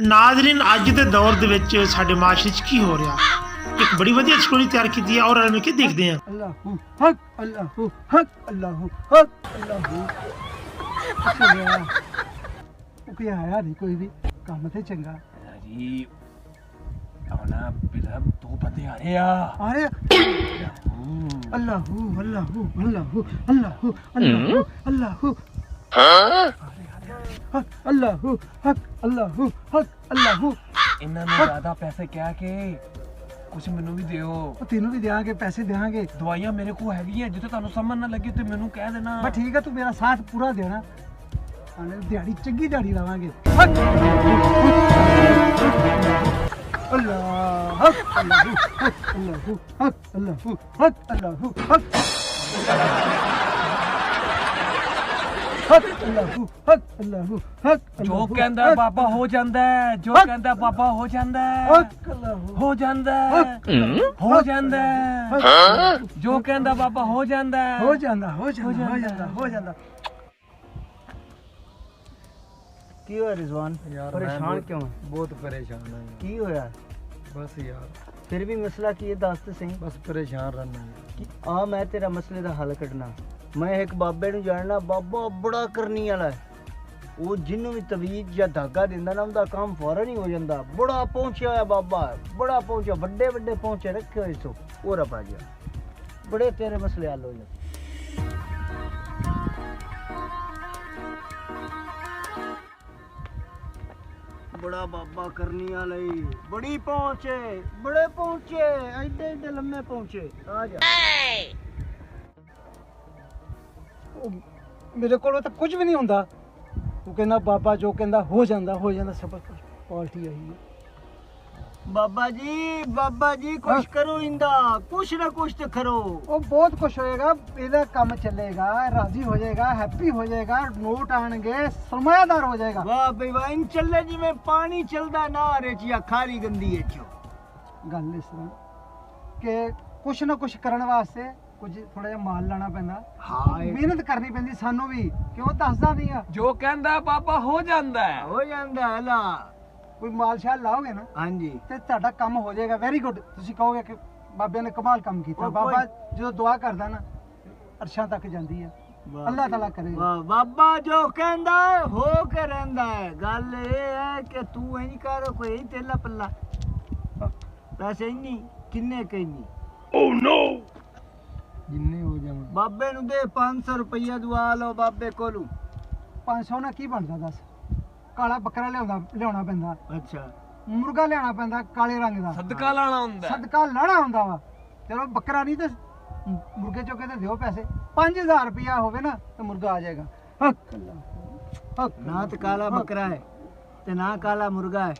ਨਾਜ਼ਰੀਨ, ਅੱਜ ਦੇ ਦੌਰ ਦੇ ਵਿੱਚ ਸਾਡੇ ਮਾਸ਼ਰੇ 'ਚ ਕੀ ਹੋ ਰਿਹਾ, ਇੱਕ ਬੜੀ ਵਧੀਆ ਸਟੋਰੀ ਤਿਆਰ ਕੀਤੀ ਹੈ ਔਰ ਇਹਨਾਂ ਨੂੰ ਦੇਖਦੇ ਹਾਂ। ਅੱਲਾਹੂ ਹਕ, ਅੱਲਾਹੂ ਹਕ, ਅੱਲਾਹੂ ਹਕ, ਅੱਲਾਹੂ। ਕੋਈ ਆਇਆ ਨਹੀਂ, ਕੋਈ ਵੀ ਕੰਮ ਤੇ ਚੰਗਾ ਜੀ ਆਉਣਾ ਬਿਲਾ ਦੋ ਬੰਦੇ ਆ ਰਹੇ ਆ। ਅੱਲਾਹੂ ਅੱਲਾਹੂ ਅੱਲਾਹੂ ਅੱਲਾਹੂ ਅੱਲਾਹੂ ਅੱਲਾਹੂ ਹਕ, ਅੱਲਾਹੂ ਹਕ, ਅੱਲਾਹੂ ਹਕ, ਅੱਲਾਹੂ। ਇਹਨਾਂ ਨੂੰ ਜ਼ਿਆਦਾ ਪੈਸੇ ਕਹਿ ਕੇ ਕੁਝ ਮੈਨੂੰ ਵੀ ਦਿਓ। ਉਹ ਤੈਨੂੰ ਵੀ ਦਿਆਂਗੇ, ਪੈਸੇ ਦਿਆਂਗੇ। ਦਵਾਈਆਂ ਮੇਰੇ ਕੋਲ ਹੈਗੀਆਂ, ਜਿੱਥੇ ਤੁਹਾਨੂੰ ਸਮਝ ਨਾ ਲੱਗੇ ਤੇ ਮੈਨੂੰ ਕਹਿ ਦੇਣਾ। ਬਸ ਠੀਕ ਹੈ, ਤੂੰ ਮੇਰਾ ਸਾਥ ਪੂਰਾ ਦੇਣਾ। ਦਿਹਾੜੀ ਚੰਗੀ ਦਿਹਾੜੀ ਲਾਵਾਂਗੇ। ਅੱਲਾਹ ਹਕ, ਅੱਲਾਹੂ ਹਕ, ਅੱਲਾਹੂ ਹਕ, ਅੱਲਾਹੂ ਹਕ, ਅੱਲਾਹੂ ਹਕ, ਹਕ, ਅੱਲਾਹੂ ਹਕ, ਅੱਲਾਹੂ ਹਕ। ਜੋ ਕਹਿੰਦਾ ਬਾਬਾ ਹੋ ਜਾਂਦਾ ਹੈ, ਜੋ ਕਹਿੰਦਾ ਬਾਬਾ ਹੋ ਜਾਂਦਾ ਹੈ, ਹਕ, ਅੱਲਾਹੂ ਹੋ ਜਾਂਦਾ ਹੈ, ਹੋ ਜਾਂਦਾ ਹੈ। ਜੋ ਕਹਿੰਦਾ ਬਾਬਾ ਹੋ ਜਾਂਦਾ ਹੈ, ਹੋ ਜਾਂਦਾ, ਹੋ ਜਾਂਦਾ, ਹੋ ਜਾਂਦਾ, ਹੋ ਜਾਂਦਾ। ਕੀ ਹੋਇਆ ਰਿਜ਼ਵਾਨ, ਪਰੇਸ਼ਾਨ ਕਿਉਂ ਹੈ? बहुत परेशान है ਕੀ ਹੋਇਆ? बस यार, ਫਿਰ ਵੀ ਮਸਲਾ ਕੀ ਹੈ, ਦੱਸ ਤੇ ਸਹੀ। बस परेशान रहना है। ਆ ਮੈਂ ਤੇਰਾ ਮਸਲੇ ਦਾ ਹੱਲ ਕੱਢਣਾ। ਮੈਂ ਇੱਕ ਬਾਬੇ ਨੂੰ ਜਾਣਨਾ, ਬਾਬਾ ਬੜਾ ਕਰਨੀ ਵਾਲਾ ਹੈ। ਉਹ ਜਿਹਨੂੰ ਵੀ ਤਵੀਜ਼ ਜਾਂ ਧਾਗਾ ਦਿੰਦਾ ਨਾ, ਉਹਦਾ ਕੰਮ ਫੌਰਨ ਹੀ ਹੋ ਜਾਂਦਾ। ਬੜਾ ਪਹੁੰਚਿਆ ਹੋਇਆ ਬਾਬਾ ਹੈ, ਬੜਾ ਪਹੁੰਚਿਆ, ਵੱਡੇ ਵੱਡੇ ਪਹੁੰਚੇ ਰੱਖੇ ਹੋਏ ਸੋ। ਉਹ ਰੱਬ ਆ ਗਿਆ, ਬੜੇ ਤੇਰੇ ਮਸਲੇ ਹੱਲ ਹੋ ਜਾਂਦੇ। बड़ा बाबा करनी वाले, बड़ी पहुंचे, बड़े पहुंचे, एडे एडे लम्बे पहुंचे। आ जा। मेरे को तो कुछ भी नहीं होता। तू कहना बाबा जो कहना हो जाता सब कुछ पार्टी आई है। बाबा जी कुछ करो, इंदा कुछ ना कुछ तो करो। वो बहुत खुश होएगा, ਇਹਦਾ ਕੰਮ ਚੱਲੇਗਾ, ਰਾਜ਼ੀ ਹੋ ਜਾਏਗਾ, ਹੈਪੀ ਹੋ ਜਾਏਗਾ, ਨੋਟ ਆਣਗੇ, ਸਰਮਾਇਆਦਾਰ ਹੋ ਜਾਏਗਾ। ਵਾਹ ਬਈ ਵਾਹ, ਇਨ ਚੱਲੇ ਜਿਵੇਂ ਪਾਣੀ ਚੱਲਦਾ ਨਾਰੇ ਚ ਜਾਂ ਖਾਰੀ ਗੰਦੀ ਹੈ ਚੋ। ਗੱਲ ਇਸ ਤਰ੍ਹਾਂ ਕਿ ਕੁਛ ਨਾ ਕੁਛ ਕਰਨ ਵਾਸਤੇ ਕੁਝ ਥੋੜਾ ਜਿਹਾ ਮਾਲ ਲਾਣਾ ਪੈਂਦਾ। ਹਾਂ, ਮਿਹਨਤ ਕਰਨੀ ਪੈਂਦੀ ਸਾਨੂੰ ਵੀ। ਕਿਉਂ ਦੱਸਦਾ ਨਹੀਂ ਆ? ਜੋ ਕਹਿੰਦਾ ਬਾਬਾ ਹੋ ਜਾਂਦਾ ਹੈ, ਹੋ ਜਾਂਦਾ ਹੈ। ਲਾ ਕੋਈ ਮਾਲ ਸ਼ਾਲ ਲਾਓਗੇ ਨਾ, ਹਾਂਜੀ, ਤੇ ਤੁਹਾਡਾ ਕੰਮ ਹੋ ਜਾਏਗਾ। Very good. ਤੁਸੀਂ ਕਹੋਗੇ ਕਿ ਬਾਬੇ ਨੇ ਕਮਾਲ ਕੰਮ ਕੀਤਾ। ਬਾਬਾ ਜਦੋਂ ਦੁਆ ਕਰਦਾ ਨਾ, ਅਰਸ਼ਾਂ ਤੱਕ ਜਾਂਦੀ ਹੈ। ਅੱਲਾਹ ਤਾਲਾ ਕਰੇ। ਬਾਬਾ ਜੋ ਕਹਿੰਦਾ ਹੋ ਕੇ ਰਹਿੰਦਾ ਹੈ। ਗੱਲ ਇਹ ਹੈ ਕਿ ਤੂੰ ਇੰਜ ਕਰ, ਕੋਈ ਤੇਲਾ ਪੱਲਾ ਪੈਸੇ ਨਹੀਂ ਕਿੰਨੇ ਕਹਿਨੀ। ਓ ਨੋ, जिन्ने हो जाए ਬਾਬੇ ਨੂੰ ਦੇ 500 ਰੁਪਈਆ ਦਵਾ ਲਓ ਬਾਬੇ ਕੋਲੋਂ। 500 ਨਾਲ ਕੀ ਬਣਦਾ ਦੱਸ? ਕਾਲਾ ਬੱਕਰਾ ਲਿਆਉਣਾ ਪੈਂਦਾ। ਅੱਛਾ, ਮੁਰਗਾ ਲਿਆਉਣਾ ਪੈਂਦਾ ਕਾਲੇ ਰੰਗ ਦਾ। ਸਦਕਾ ਲਾਣਾ ਹੁੰਦਾ, ਸਦਕਾ ਲਾਣਾ ਹੁੰਦਾ ਵਾ। ਚਲੋ ਬੱਕਰਾ ਨਹੀਂ ਤੇ ਮੁਰਗੇ ਚੋਕੇ ਤੇ ਦਿਓ ਪੈਸੇ। 5000 ਰੁਪਇਆ ਹੋਵੇ ਨਾ ਤੇ ਮੁਰਗਾ ਆ ਜਾਏਗਾ। ਹੱਕ ਅੱਲਾਹ ਹੱਕ। ਨਾ ਤੇ ਕਾਲਾ ਬੱਕਰਾ ਹੈ ਤੇ ਨਾ ਕਾਲਾ ਮੁਰਗਾ ਹੈ।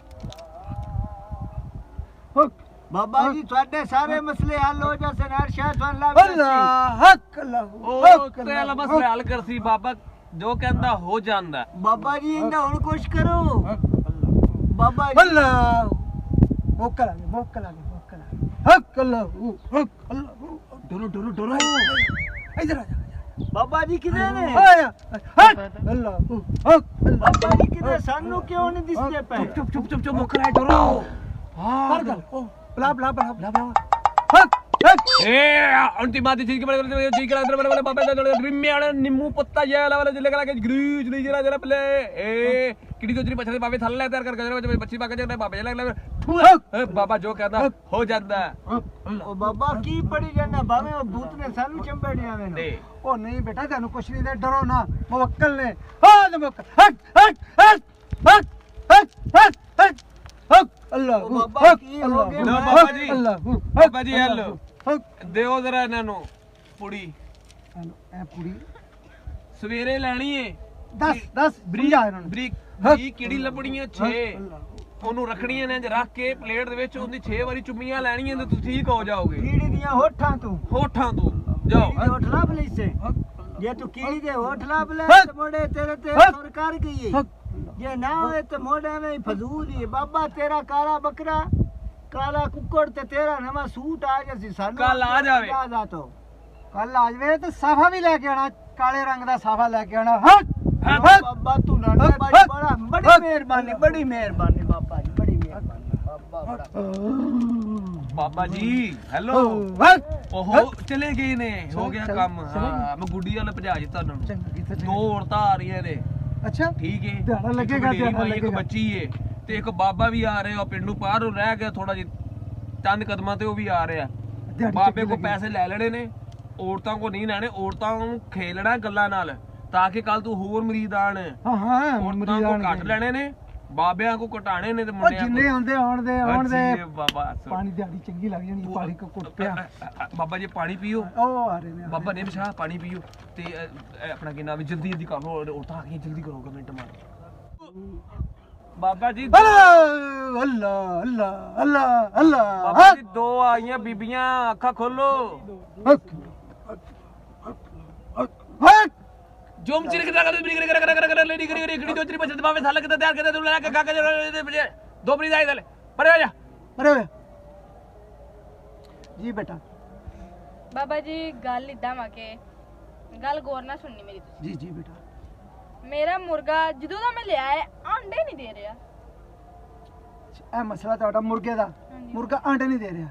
ਹੱਕ ਬਾਬਾ ਜੀ, ਤੁਹਾਡੇ ਸਾਰੇ ਮਸਲੇ ਹੱਲ ਹੋ ਜਾਸੇ। ਅਰਸ਼ਾ ਤੁਹਾਨੂੰ ਅੱਲਾਹ ਹੱਕ, ਅੱਲਾਹ ਉਹ ਤੇ ਅਲਾ ਮਸਲਾ ਹੱਲ ਕਰਸੀ। ਬਾਬਾ ਜੋ ਕਹਿੰਦਾ ਹੋ ਜਾਂਦਾ। ਬਾਬਾ ਜੀ ਇਹਨਾਂ ਹੁਣ ਕੁਛ ਕਰੋ। ਬਾਬਾ ਜੀ ਅੱਲਾਹ ਮੋਕਲਾ ਹੱਕ, ਅੱਲਾਹ ਹੱਕ, ਅੱਲਾਹ। ਡੋਲੋ ਇਧਰ ਆ ਜਾ। ਬਾਬਾ ਜੀ ਕਿਧਰ ਨੇ? ਆਇਆ ਹੱਕ, ਅੱਲਾਹ ਹੱਕ। ਬਾਬਾ ਜੀ ਕਿਧਰ? ਸਾਨੂੰ ਕਿਉਂ ਨਹੀਂ ਦਿਸਦੇ ਪਏ? ਚੁੱਪ ਮੁਕਰਾ ਡਰੋ। ਹਾਂ ਗੱਲ ਬਲਾ ਹੱਕ ए अंतिम आदि चीज के बड़े जी के अंदर बड़े बाबा रिम्मे आने नींबू पत्ता ये वाला वाला जिले का ग्रीज नहीं जरा जरा पहले ए किडी तो जरी पछले बाबे थल्ले तैयार कर बच्ची बाका जरा बाबे लग बाबा जो कहता हो जाता है। ओ बाबा की पड़ी जाना बावे ओ भूत ने सानू चंबेड़िया में ओ नहीं बेटा थानू कुछ नहीं दे, डरो ना। मुवक्कल ने हां मुवक्कल हक हक हक हक हक हक हक अल्लाह बाबा की हो गए बाबा जी? अल्लाह बाबा जी हेलो ਦਿਓ ਜ਼ਰਾ ਇਹਨਾਂ ਨੂੰ ਪੁੜੀ। ਇਹ ਪੁੜੀ ਸਵੇਰੇ ਲੈਣੀ ਏ। 10 ਸਮਝਾ ਇਹਨਾਂ ਨੂੰ। ਬਰੀਕ ਕਿਹੜੀ ਲੱਭਣੀਆਂ 6 ਉਹਨੂੰ ਰੱਖਣੀਆਂ ਨੇ, ਰੱਖ ਕੇ ਪਲੇਟ ਦੇ ਵਿੱਚ ਉਹਦੀ 6 ਵਾਰੀ ਚੁੰਮੀਆਂ ਲੈਣੀਆਂ ਤੇ ਤੁਸੀਂ ਠੀਕ ਹੋ ਜਾਓਗੇ। ਕੀੜੀ ਦੀਆਂ ਹੋਠਾਂ ਤੋਂ ਜਾਓ। ਹੋਠ ਲੱਭ ਲਈ ਸੇ। ਜੇ ਤੂੰ ਕੀੜੀ ਦੇ ਹੋਠ ਲੱਭ ਲੈ ਤੇ ਮੋੜੇ ਤੇਰੇ ਤੇ ਸੁਰ ਕਰ ਗਈ। ਜੇ ਨਾ ਹੋਏ ਤੇ ਮੋੜੇ ਵਿੱਚ ਫਜ਼ੂਲ ਹੀ। ਬਾਬਾ ਤੇਰਾ ਕਾਲਾ ਬੱਕਰਾ, ਕਾਲਾ ਕੁੱਕੜ ਤੇ ਤੇਰਾ ਨਵਾਂ ਸੂਟ ਆ ਜਾਸੀ। ਸਾਨੂੰ ਕੱਲ ਆ ਜਾਵੇ। ਕੱਲ ਆ ਜਾਵੇ ਤੇ ਸਾਫਾ ਵੀ ਲੈ ਕੇ ਆਣਾ, ਕਾਲੇ ਰੰਗ ਦਾ ਸਾਫਾ ਲੈ ਕੇ ਆਣਾ। ਹੱਕ बाबा तू ना बड़ी बड़ा बड़ी मेहरबानी बाबा जी बड़ी मेहरबानी बाबा बड़ा बाबा जी हेलो ओहो चले गए ने हो गया काम हाँ मैं गुड्डी वाले भजा दिता उन्होंने दो औरतां आ रही ने अच्छा ठीक है ध्यान लगेगा एक बच्ची है ते एक बाबा भी आ रहे हो पिंडू पार रह गया थोड़ा जी चंद कदमां ते वो भी आ रहे हैं बाबे को पैसे ले लेने ने औरतां को नहीं लेने औरतां को खेलना गल्लां नाल ताकि कल तू होर मरीद आण हां हां औरतां को कट लेने ने बाबिਆਂ को ਘਟਾਣੇ ਨੇ ਤੇ ਮੁੰਡਿਆਂ ਜਿੰਨੇ ਆਉਂਦੇ ਆਉਣ ਦੇ ਬਾਬਾ ਪਾਣੀ ਦਿਹਾੜੀ ਚੰਗੀ ਲੱਗ ਜਾਣੀ ਪਾਣੀ ਕੋ ਕੁੱਟ ਪਿਆ ਬਾਬਾ ਜੀ ਪਾਣੀ ਪੀਓ ਉਹ ਆ ਰਹੇ ਨੇ ਬਾਬਾ ਨੇ ਮਸ਼ਾ ਪਾਣੀ ਪੀਓ ਤੇ ਆਪਣਾ ਕੀ ਨਾਮ ਜਲਦੀ ਜਲਦੀ ਕਰ ਲੋ ਔਰਤਾਂ ਆ ਗਈਆਂ ਜਲਦੀ ਕਰੋ ਕਮੈਂਟ ਮਾਰ ਬਾਬਾ ਜੀ ਅੱਲਾ ਅੱਲਾ ਅੱਲਾ ਅੱਲਾ ਬਾਬਾ ਜੀ ਦੋ ਆਈਆਂ ਬੀਬੀਆਂ ਅੱਖਾਂ ਖੋਲੋ जोम चिर के लगा बिगड़ कर लेडी करी खड़ी दो चिर बचत बावे साल के तैयार करते तुम लगा काका दो बरी जाए दले परे आ जा अरे जी बेटा बाबा जी गल इदा वा के गल गौर ना सुननी मेरी जी जी बेटा मेरा मुर्गा जदों दा मैं लिया है अंडे नहीं दे रहा ਇਹ ਮਸਲਾ ਤੁਹਾਡਾ ਮੁਰਗੇ ਦਾ ਮੁਰਗਾ ਆਂਡੇ ਨਹੀਂ ਦੇ ਰਿਹਾ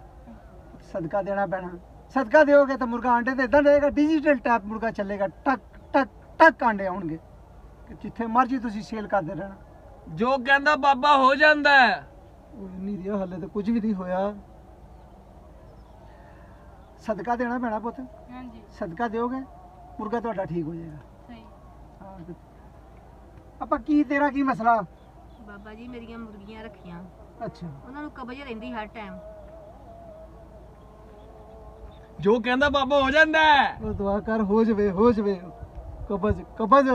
ਸਦਕਾ ਦੇਣਾ ਪੈਣਾ ਸਦਕਾ ਦਿਓਗੇ ਤਾਂ ਮੁਰਗਾ ਆਂਡੇ ਤੇ ਇਦਾਂ ਦੇਗਾ ਡਿਜੀਟਲ ਟੈਪ ਮੁਰਗਾ ਚੱਲੇਗਾ ਟਕ ਟਕ ਟਕ ਆਂਡੇ ਆਉਣਗੇ ਜਿੱਥੇ ਮਰਜੀ ਤੁਸੀਂ ਸੇਲ ਕਰਦੇ ਰਹਿਣਾ ਜੋ ਕਹਿੰਦਾ ਬਾਬਾ ਹੋ ਜਾਂਦਾ ਉਹ ਨਹੀਂ ਰਿਹਾ ਹਲੇ ਤਾਂ ਕੁਝ ਵੀ ਨਹੀਂ ਹੋਇਆ ਸਦਕਾ ਦੇਣਾ ਪੈਣਾ ਪੁੱਤ हां जी ਸਦਕਾ ਦਿਓਗੇ ਮੁਰਗਾ ਤੁਹਾਡਾ ਠੀਕ ਹੋ ਜਾਏਗਾ सही ਆਪਾਂ ਕੀ ਤੇਰਾ ਕੀ ਮਸਲਾ ਬਾਬਾ ਜੀ ਮੇਰੀਆਂ ਮੁਰਗੀਆਂ ਰੱਖੀਆਂ ਅੱਛਾ ਉਹਨਾਂ ਨੂੰ ਕਬਜ਼ ਰਹਿੰਦੀ ਹਰ ਟਾਈਮ ਜੋ ਕਹਿੰਦਾ ਬਾਬਾ ਹੋ ਜਾਂਦਾ ਉਹ ਦੁਆ ਕਰ ਹੋ ਜਵੇ ਕਬਜ਼ ਕਬਜ਼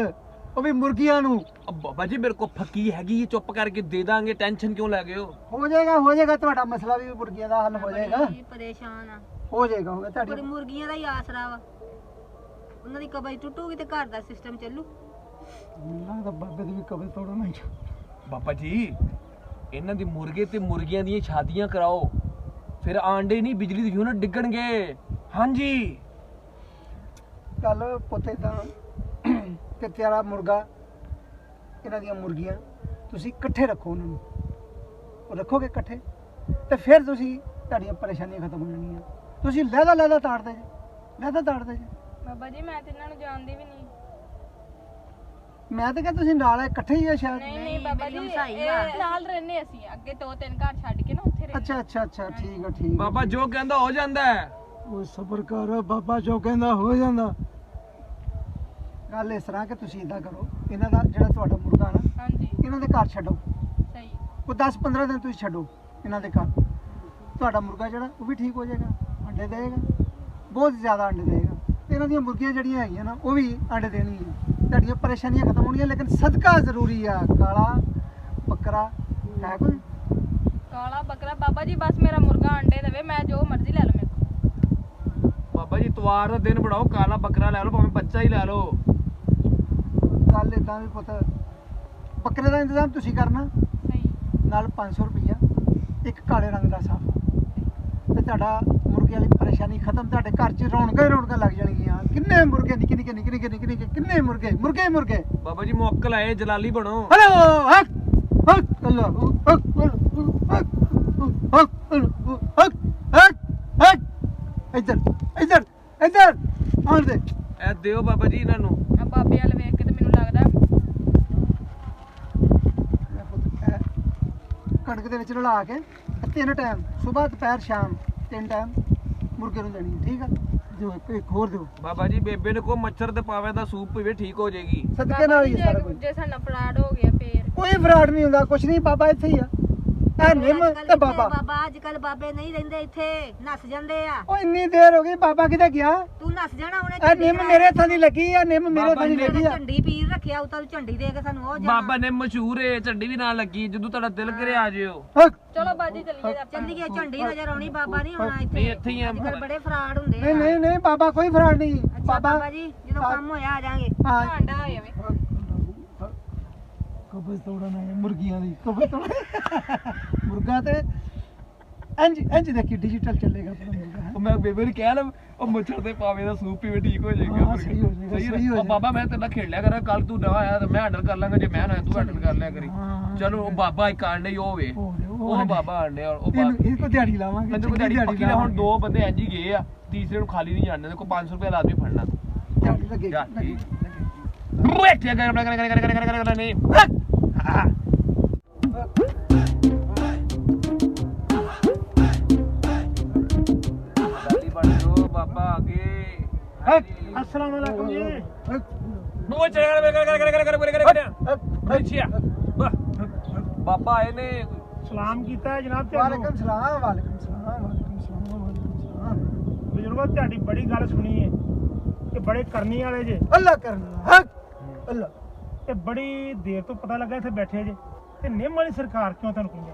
ਉਹ ਵੀ ਮੁਰਗੀਆਂ ਨੂੰ ਬਾਬਾ ਜੀ ਮੇਰੇ ਕੋ ਫੱਕੀ ਹੈਗੀ ਚੁੱਪ ਕਰਕੇ ਦੇ ਦਾਂਗੇ ਟੈਨਸ਼ਨ ਕਿਉਂ ਲੈ ਗਏ ਹੋ ਜਾਏਗਾ ਤੁਹਾਡਾ ਮਸਲਾ ਵੀ ਮੁਰਗੀਆਂ ਦਾ ਹੱਲ ਹੋ ਜਾਏਗਾ ਜੀ ਪਰੇਸ਼ਾਨ ਆ ਹੋ ਜਾਏਗਾ ਪਰ ਤੁਹਾਡੀ ਮੁਰਗੀਆਂ ਦਾ ਹੀ ਆਸਰਾ ਵਾ ਉਹਨਾਂ ਦੀ ਕਬਜ਼ ਟੁੱਟੂਗੀ ਤੇ ਘਰ ਦਾ ਸਿਸਟਮ ਚੱਲੂ ਨਾ ਤਾਂ ਬਾਬੇ ਦੀ ਵੀ ਕਬਜ਼ ਤੋੜਨਾ ਹੀ ਬਾਬਾ ਜੀ ਇਹਨਾਂ ਦੀ ਮੁਰਗੇ ਤੇ ਮੁਰਗੀਆਂ ਦੀਆਂ ਸ਼ਾਦੀਆਂ ਕਰਾਓ ਫਿਰ ਆਂਡੇ ਨਹੀਂ ਬਿਜਲੀ ਦੇ ਯੂਨਿਟ ਡਿੱਗਣਗੇ ਹਾਂਜੀ ਕੱਲ ਪੁੱਤੇ ਤਾਂ ਤੇ ਤੇਰਾ ਮੁਰਗਾ ਇਹਨਾਂ ਦੀਆਂ ਮੁਰਗੀਆਂ ਤੁਸੀਂ ਇਕੱਠੇ ਰੱਖੋ ਉਹਨਾਂ ਨੂੰ ਉਹ ਰੱਖੋਗੇ ਇਕੱਠੇ ਤੇ ਫਿਰ ਤੁਸੀਂ ਤੁਹਾਡੀਆਂ ਪਰੇਸ਼ਾਨੀਆਂ ਖਤਮ ਹੋ ਜਾਣਗੀਆਂ ਤੁਸੀਂ ਲਹਿਦਾ ਤਾੜਦੇ ਜੇ बाबा जी मैं तो इन्हां नूं जानदी भी नहीं ਮੈਂ ਤਾਂ ਕਹਿੰਦਾ ਤੁਸੀਂ ਨਾਲ ਇਕੱਠੇ ਹੀ ਆ ਸ਼ਾਇਦ नहीं नहीं बाबा जी एकदम सही ਇਹ बात। ਨਾਲ ਰਹਿੰਦੇ ਅਸੀਂ ਅੱਗੇ 2-3 ਘਰ ਛੱਡ ਕੇ ਨਾ ਉੱਥੇ ਰਹਿੰਦੇ ਅੱਛਾ ਠੀਕ ਆ ਬਾਬਾ ਜੋ ਕਹਿੰਦਾ ਹੋ ਜਾਂਦਾ ਉਹ ਸਬਰ ਕਰ ਬਾਬਾ ਜੋ ਕਹਿੰਦਾ ਹੋ ਜਾਂਦਾ ਗੱਲ ਇਸ ਤਰ੍ਹਾਂ ਕਿ ਤੁਸੀਂ ਇਦਾਂ ਕਰੋ ਇਹਨਾਂ ਦਾ ਜਿਹੜਾ ਤੁਹਾਡਾ ਮੁਰਗਾ ਨਾ हाँ जी ਇਹਨਾਂ ਦੇ ਘਰ ਛੱਡੋ सही ਉਹ 10-15 ਦਿਨ ਤੁਸੀਂ ਛੱਡੋ ਇਹਨਾਂ ਦੇ ਘਰ ਤੁਹਾਡਾ ਮੁਰਗਾ ਜਿਹੜਾ ਉਹ ਵੀ ਠੀਕ ਹੋ ਜਾਏਗਾ ਅੰਡੇ ਦੇਗਾ ਬਹੁਤ ਜ਼ਿਆਦਾ ਅੰਡੇ ਦੇਗਾ ਤੇ ਇਹਨਾਂ ਦੀਆਂ ਮੁਰਗੀਆਂ ਜਿਹੜੀਆਂ ਹੈਗੀਆਂ ਨਾ ਉਹ ਵੀ ਅੰਡੇ ਦੇਣਗੀਆਂ ਤੁਹਾਡੀਆਂ ਪਰੇਸ਼ਾਨੀਆਂ ਖਤਮ ਹੋਣਗੀਆਂ ਲੇਕਿਨ ਸਦਕਾ ਜ਼ਰੂਰੀ ਆ ਕਾਲਾ ਬੱਕਰਾ ਹੈ ਕੋਈ ਕਾਲਾ ਬੱਕਰਾ ਬਾਬਾ ਜੀ ਬਸ ਮੇਰਾ ਮੁਰਗਾ ਅੰਡੇ ਦੇਵੇ ਮੈਂ ਜੋ ਮਰਜ਼ੀ ਲੈ ਲਵਾਂ ਮੇਰੇ ਕੋਲ ਬਾਬਾ ਜੀ ਤਵਾਰ ਦਾ ਦਿਨ ਬਣਾਓ ਕਾਲਾ ਬੱਕਰਾ ਲੈ ਲਓ ਭਾਵੇਂ ਬੱਚਾ ਹੀ ਲੈ ਲਓ ਗੱਲ ਇਦਾਂ ਵੀ ਪੁੱਤ ਬੱਕਰੇ ਦਾ ਇੰਤਜ਼ਾਮ ਤੁਸੀਂ ਕਰਨਾ ਸਹੀ ਨਾਲ 500 ਰੁਪਈਆ ਇੱਕ ਕਾਲੇ ਰੰਗ ਦਾ ਸਾਫਾ ਤੇ ਤੁਹਾਡਾ ਮੁਰਗੇ ਵਾਲੀ ਪਰੇਸ਼ਾਨੀ ਖਤਮ ਤੁਹਾਡੇ ਘਰ 'ਚ ਰੌਣਕਾਂ ਲੱਗ ਜਾਣਗੀਆਂ ਕਿੰਨੇ ਮੁਰਗੇ ਨਿੱਕੇ ਕਿੰਨੇ ਮੁਰਗੇ ਬਾਬਾ ਜੀ ਮੁਅੱਕਲ ਆਏ ਜਲਾਲੀ ਬਣੋ ਹਲੋ ਹਕ ਹਕ ਅੱਲਾਹੁ ਅਕਬਰ ਹਕ ਇੱਧਰ ਆਉਣ ਦੇ ਐ ਦਿਓ ਬਾਬਾ ਜੀ ਇਹਨਾਂ ਨੂੰ ਆ ਬਾਬੇ ਵਾਲ ਵੇਖ ਕੇ ਤੇ ਮੈਨੂੰ ਲੱਗਦਾ ਮੈਂ ਪੁੱਤ ਇਹ ਕਣਕ ਦੇ ਵਿੱਚ ਰਲਾ ਕੇ 3 ਟਾਈਮ ਸਵੇਰ ਦੁਪਹਿਰ ਸ਼ਾਮ 3 ਟਾਈਮ ਮੁਰਗੇ ਨੂੰ ਦੇਣੀ ਹੈ, ਠੀਕ ਆ ਜੋ ਇੱਕ ਹੋਰ ਦਿਓ ਬਾਬਾ ਜੀ ਬੇਬੇ ਨੇ ਕੋ ਮੱਛਰ ਤੇ ਪਾਵੇ ਦਾ ਸੂਪ ਪੀਵੇ ਠੀਕ ਹੋ ਜਾਏਗੀ ਸਦਕੇ ਨਾਲ ਹੀ ਹੈ ਸਾਰਾ ਕੁਝ ਜੇ ਸਾਡਾ ਫਰਾਡ ਹੋ ਗਿਆ ਫੇਰ ਕੋਈ ਫਰਾਡ ਨਹੀਂ ਹੁੰਦਾ ਕੁਝ ਨਹੀਂ ਬਾਬਾ ਇੱਥੇ ਹੀ ਆ ਇਹ ਨਿੰਮ ਤੇ ਬਾਬਾ ਅੱਜ ਕੱਲ ਬਾਬੇ ਨਹੀਂ ਰਹਿੰਦੇ ਇੱਥੇ ਨੱਸ ਜਾਂਦੇ ਆ ਉਹ ਇੰਨੀ ਦੇਰ ਹੋ ਗਈ ਬਾਬਾ ਕਿਤੇ ਗਿਆ ਤੂੰ ਨੱਸ ਜਾਣਾ ਉਹਨੇ ਇਹ ਨਿੰਮ ਮੇਰੇ ਹੱਥਾਂ ਦੀ ਲੱਗੀ ਆ ਨਿੰਮ ਮੇਰੇ ਹੱਥਾਂ ਦੀ ਲੱਗੀ ਆ ਝੰਡੀ ਪੀਰ ਰੱਖਿਆ ਉਤਾਂ ਝੰਡੀ ਦੇ ਕੇ ਸਾਨੂੰ ਉਹ ਬਾਬਾ ਨੇ ਮਸ਼ਹੂਰ ਏ ਝੰਡੀ ਵੀ ਨਾਲ ਲੱਗੀ ਜਦੋਂ ਤੁਹਾਡਾ ਦਿਲ ਕਰੇ ਆ ਜਿਓ ਹਕ ਚਲੋ ਬਾਜੀ ਚੱਲੀਏ ਆਪਾਂ ਚੱਲੀਏ ਝੰਡੀ ਨਜ਼ਰ ਆਉਣੀ ਬਾਬਾ ਨਹੀਂ ਹੋਣਾ ਇੱਥੇ ਨਹੀਂ ਇੱਥੇ ਹੀ ਆ ਅੱਜ ਕੱਲ ਬੜੇ ਫਰਾਡ ਹੁੰਦੇ ਆ ਨਹੀਂ ਬਾਬਾ ਕੋਈ ਫਰਾਡ ਨਹੀਂ ਅੱਛਾ ਬਾਬਾ ਜੀ ਜਦੋਂ ਕੰਮ ਹੋਇਆ ਆ ਜਾਾਂਗੇ ਹਾਂ ਅੰਡਾ ਹੋ ਜਾਵੇ ਕਬਜ਼ ਤੋੜਨਾ ਹੈ ਮੁਰਗੀਆਂ ਦੀ ਕਬਜ਼ ਤੋੜ ਮੁਰਗਾ ਤੇ ਇੰਜ ਦੇਖੀ ਡਿਜੀਟਲ ਚੱਲੇਗਾ ਆਪਣਾ ਮੁਰਗਾ ਹੈਂ। ਉਹ ਮੈਂ ਬੇਬੇ ਨੂੰ ਕਹਿ ਲਾ ਉਹ ਮੱਛਰ ਦੇ ਪਾਵੇ ਦਾ ਸੂਪ ਪੀਵੇ ਠੀਕ ਹੋ ਜਾਏਗਾ ਹਾਂ, ਸਹੀ ਹੋ ਜਾਏਗਾ, ਸਹੀ ਸਹੀ ਹੋ ਉਹ ਜਾਏਗਾ। ਬਾਬਾ ਮੈਂ ਤੇਰੇ ਨਾਲ ਖੇਡ ਲਿਆ ਕਰਾਂ ਕੱਲ ਤੂੰ ਨਾ ਆਇਆ ਤਾਂ ਮੈਂ ਹੈਂਡਲ ਕਰ ਲਾਂਗਾ ਜੇ ਮੈਂ ਨਾ ਆਇਆ ਤੂੰ ਹੈਂਡਲ ਕਰ ਲਿਆ ਕਰੀ ਹਾਂ। ਚਲੋ ਉਹ ਬਾਬਾ ਇੱਕ ਆਂਡੇ ਉਹ ਵੇ ਉਹ ਬਾਬਾ ਆਂਡੇ ਉਹ ਇਹ ਕੋ ਦਿਹਾੜੀ ਲਾਵਾਂਗੇ ਮੈਨੂੰ ਕੋਈ ਦਿਹਾੜੀ ਪੱਕੀ ਨਾ ਹੁਣ 2 ਬੰਦੇ ਇੰਜ ਹੀ ਗਏ ਆ ਤੀਸਰੇ ਨੂੰ ਖਾਲੀ ਨਹੀਂ ਜਾਣਦੇ ਕੋ 500 ਰੁਪਏ ਲਾਜ਼ਮੀ ਫੜਨਾ ਦਿਹਾੜੀ ਲੱਗੇ ਜਾ, ਲੱਗੇ, ਠੀਕ। ਲੱਗੇ। ਬੈਠਿਆ ਕਰ ਨਹੀਂ ਹਾਂ ਗਾਲੀ ਬਣ ਜੋ ਬਾਬਾ ਅੱਗੇ अस्सलाम वालेकुम जी ਉਹ ਚੱਲ ਅੱਛਾ ਬਾਬਾ ਆਏ ਨੇ सलाम कीता है जनाब ਵਾਲੇਕਮ ਸਲਾਮ ਵਾਲੇਕਮ ਸਲਾਮ ਵਾਲੇਕਮ ਸਲਾਮ ਵਾਲੇਕਮ ਸਲਾਮ ਬਜ਼ੁਰਗੋ ਤੁਹਾਡੀ ਬੜੀ ਗੱਲ ਸੁਣੀ ਹੈ ਕਿ ਬੜੇ ਕਰਨੀ ਵਾਲੇ ਜੇ ਅੱਲਾ ਕਰਨਾ ਹਕ ਅੱਲਾ ਤੇ ਬੜੀ ਦੇਰ ਤੋਂ ਪਤਾ ਲੱਗਾ ਇੱਥੇ ਬੈਠੇ ਜੇ ਤੇ ਨਿੰਮ ਵਾਲੀ ਸਰਕਾਰ ਕਿਉਂ ਤੁਹਾਨੂੰ ਕਹਿੰਦੇ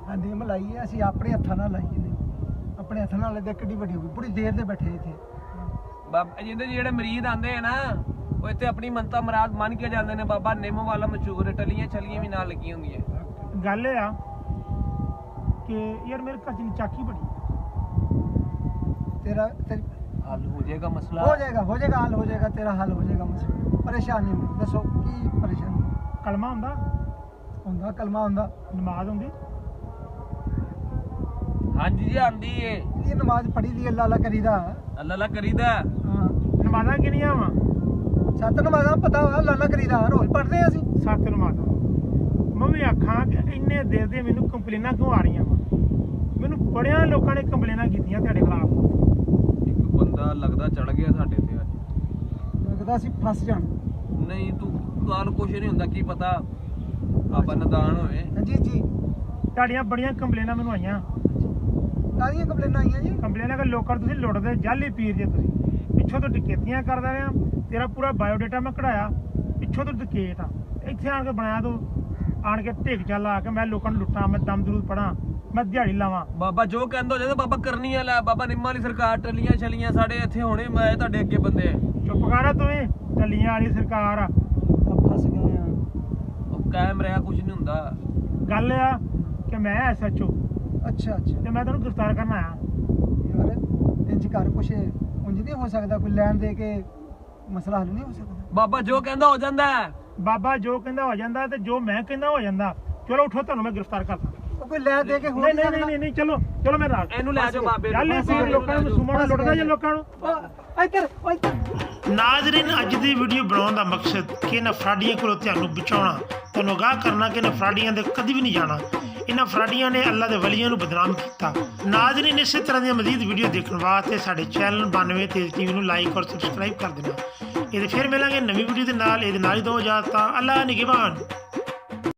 ਹਾਂ ਨਿੰਮ ਲਾਈਏ ਅਸੀਂ ਆਪਣੇ ਹੱਥਾਂ ਨਾਲ ਲਾਈਏ ਨੇ ਆਪਣੇ ਹੱਥਾਂ ਨਾਲ ਦੇ ਕਿੱਡੀ ਵੱਡੀ ਹੋ ਗਈ ਬੜੀ ਦੇਰ ਦੇ ਬੈਠੇ ਇੱਥੇ ਬਾਬਾ ਜਿੰਦੇ ਜਿਹੜੇ ਮਰੀਦ ਆਂਦੇ ਆ ਨਾ ਉਹ ਇੱਥੇ ਆਪਣੀ ਮੰਨਤਾ ਮਰਾਦ ਮੰਨ ਕੇ ਜਾਂਦੇ ਨੇ ਬਾਬਾ ਨਿੰਮ ਵਾਲਾ ਮਸ਼ਹੂਰ ਹੈ ਟਲੀਆਂ ਛਲੀਆਂ ਵੀ ਨਾਲ ਲੱਗੀਆਂ ਹੁੰਦੀਆਂ ਗੱਲ ਇਹ ਆ ਕਿ ਯਾਰ ਮੇਰੇ ਘਰ ਚ ਚਾਕੀ ਬੜੀ ਤੇਰਾ ਤੇਰੀ ਹੱਲ ਹੋ ਜਾਏਗਾ ਮਸਲਾ ਹੋ ਜਾਏਗਾ ਹੱਲ ਹੋ ਜਾਏਗਾ ਤੇਰਾ ਹੱਲ ਹੋ ਜਾਏਗਾ ਮਸਲਾ ਪਰੇਸ਼ਾਨੀ ਨਹੀਂ ਦੱਸੋ ਕੀ ਪਰੇਸ਼ਾਨੀ ਕਲਮਾ ਹੁੰਦਾ ਹੁੰਦਾ ਕਲਮਾ ਹੁੰਦਾ ਨਮਾਜ਼ ਹੁੰਦੀ ਹਾਂਜੀ ਜੀ ਆਂਦੀ ਏ ਇਹ ਨਮਾਜ਼ ਪੜ੍ਹੀ ਦੀ ਅੱਲਾ ਅੱਲਾ ਕਰੀਦਾ ਅੱਲਾ ਅੱਲਾ ਕਰੀਦਾ ਹਾਂ ਨਮਾਜ਼ਾਂ ਕਿੰਨੀਆਂ ਵਾ 7 ਨਮਾਜ਼ਾਂ ਪਤਾ ਵਾ ਅੱਲਾ ਅੱਲਾ ਕਰੀਦਾ ਰੋਜ਼ ਪੜ੍ਹਦੇ ਆ ਅਸੀਂ 7 ਨਮਾਜ਼ਾਂ ਮੈਂ ਵੀ ਆਖਾਂ ਕਿ ਇੰਨੇ ਦੇਰ ਦੇ ਮੈਨੂੰ ਕੰਪਲੇਨਾਂ ਕਿਉਂ ਆ ਰਹੀਆਂ ਵਾ ਮੈਨੂੰ ਬੜਿਆਂ ਲੋਕਾਂ ਨੇ ਕੰਪਲੇਨਾਂ ਕੀਤੀਆਂ ਤੁਹਾਡੇ ਖਿਲਾਫ ਇੱਕ ਬੰਦਾ ਲੱਗਦਾ ਚੜ ਗਿਆ ਸਾਡੇ ਤੇ ਅੱਜ ਲੱਗਦਾ ਅਸੀਂ ਫਸ ਜਾਣ ਨਹੀਂ ਤੂੰ ਗੱਲ ਕੁਛ ਨਹੀਂ ਹੁੰਦਾ ਕੀ ਪਤਾ ਬਾਬਾ ਨਦਾਨ ਹੋਵੇ ਜੀ ਜੀ ਤੁਹਾਡੀਆਂ ਬੜੀਆਂ ਕੰਪਲੇਨਾਂ ਮੈਨੂੰ ਆਈਆਂ ਕਾਹਦੀਆਂ ਕੰਪਲੇਨਾਂ ਆਈਆਂ ਜੀ ਕੰਪਲੇਨਾਂ ਕਿ ਲੋਕਾਂ ਨੂੰ ਤੁਸੀਂ ਲੁੱਟਦੇ ਜਾਲੀ ਪੀਰ ਜੇ ਤੁਸੀਂ ਪਿੱਛੋਂ ਤੋਂ ਡਕੈਤੀਆਂ ਕਰਦਾ ਰਿਹਾ ਤੇਰਾ ਪੂਰਾ ਬਾਇਓਡਾਟਾ ਮੈਂ ਕਢਾਇਆ ਪਿੱਛੋਂ ਤੋਂ ਡਕੈਤ ਆ ਇੱਥੇ ਆਣ ਕੇ ਬਣਾਇਆ ਤੂੰ ਆਣ ਕੇ ਢੇਕ ਚੱਲ ਆ ਕੇ ਮੈਂ ਲੋਕਾਂ ਨੂੰ ਲੁੱਟਾਂ ਮੈਂ ਦਮ ਦਰੂਦ ਪੜਾਂ ਮੈਂ ਦਿਹਾੜੀ ਲਾਵਾਂ ਬਾਬਾ ਜੋ ਕਹਿੰਦਾ ਹੋ ਜਾਂਦਾ ਬਾਬਾ ਕਰਨੀ ਵਾਲਾ ਬਾਬਾ ਨਿੰਮਾਂ ਵਾਲੀ ਸਰਕਾਰ ਟੱਲੀਆਂ ਛਲੀਆਂ ਸਾਡੇ ਇੱਥੇ ਹੋਣੇ ਮੈਂ ਤੁਹਾਡੇ ਅੱਗੇ ਬੰਦੇ ਚੁੱਪ ਕਰ ਤੂੰ ਵੀ ਟੱਲੀਆਂ ਵਾਲੀ ਸਰਕਾਰ ਆ ਫਸ ਗਏ ਆ ਉਹ ਕਾਇਮ ਰਿਹਾ ਕੁਝ ਨਹੀਂ ਹੁੰਦਾ ਗੱਲ ਆ ਕਿ ਮੈਂ ਐਸਐਚਓ ਅੱਛਾ ਅੱਛਾ ਤੇ ਮੈਂ ਤੈਨੂੰ ਗ੍ਰਿਫਤਾਰ ਕਰਨ ਆਇਆ ਯਾਰ ਇੰਜ ਕਰ ਕੁਛ ਉਂਝ ਨਹੀਂ ਹੋ ਸਕਦਾ ਕੋਈ ਲੈਣ ਦੇ ਕੇ ਮਸਲਾ ਹੱਲ ਨਹੀਂ ਹੋ ਸਕਦਾ ਬਾਬਾ ਜੋ ਕਹਿੰਦਾ ਹੋ ਜਾਂਦਾ ਹੈ ਬਾਬਾ ਜੋ ਕਹਿੰਦਾ ਹੋ ਜਾਂਦਾ ਤੇ ਜੋ ਮੈਂ ਕਹਿੰਦਾ ਹੋ ਜਾਂਦਾ ਚਲੋ ਉਠੋ ਤੁਹਾਨੂੰ ਮੈਂ ਗ੍ਰਿਫਤਾਰ ਕਰਦਾ ਉਹ ਕੋਈ ਲੈ ਦੇ ਕੇ ਹੋ ਨਹੀਂ ਨਹੀਂ ਨਹੀਂ ਸਕਦਾ ਨਹੀਂ ਨਹੀਂ ਚਲੋ ਚਲੋ ਮੇਰੇ ਨਾਲ ਇਹਨੂੰ ਲੈ ਜਾਓ ਬਾਬੇ ਨੂੰ। ਜਾਲੀ ਪੀਰ ਲੋਕਾਂ ਨੂੰ ਮਸੂਮਾਂ ਨੂੰ ਲੁੱਟਦਾ ਜੇ ਲੋਕਾਂ ਨੂੰ ਇੱਧਰ ਨਾਜ਼ਰੀਨ ਅੱਜ ਦੀ ਵੀਡੀਓ ਬਣਾਉਣ ਦਾ ਮਕਸਦ ਕਿ ਇਹਨਾਂ ਫਰਾਡੀਆਂ ਕੋਲੋਂ ਤੁਹਾਨੂੰ ਬਚਾਉਣਾ ਤੁਹਾਨੂੰ ਅਗਾਹ ਕਰਨਾ ਕਿ ਇਹਨਾਂ ਫਰਾਡੀਆਂ ਦੇ ਕਦੀ ਵੀ ਨਹੀਂ ਜਾਣਾ ਇਹਨਾਂ ਫਰਾਡੀਆਂ ਨੇ ਅੱਲਾ ਦੇ ਵਲੀਆਂ ਨੂੰ ਬਦਨਾਮ ਕੀਤਾ ਨਾਜ਼ਰੀਨ ਇਸੇ ਤਰ੍ਹਾਂ ਦੀਆਂ ਮਜ਼ੀਦ ਵੀਡੀਓ ਦੇਖਣ ਵਾਸਤੇ ਸਾਡੇ ਚੈਨਲ 92 ਤੇਜ਼ ਟੀਵੀ ਨੂੰ ਲਾਈਕ ਔਰ ਸਬਸਕ੍ਰਾਈਬ ਕਰ ਦੇਣਾ ਇਹਦੇ ਫਿਰ ਮਿਲਾਂਗੇ ਨਵੀਂ ਵੀਡੀਓ ਦੇ ਨਾਲ ਇਹਦੇ ਨਾਲ ਹੀ ਦੋ ਇਜਾਜ਼ਤਾਂ ਅੱਲਾ ਨਿਗਹਿਬਾਨ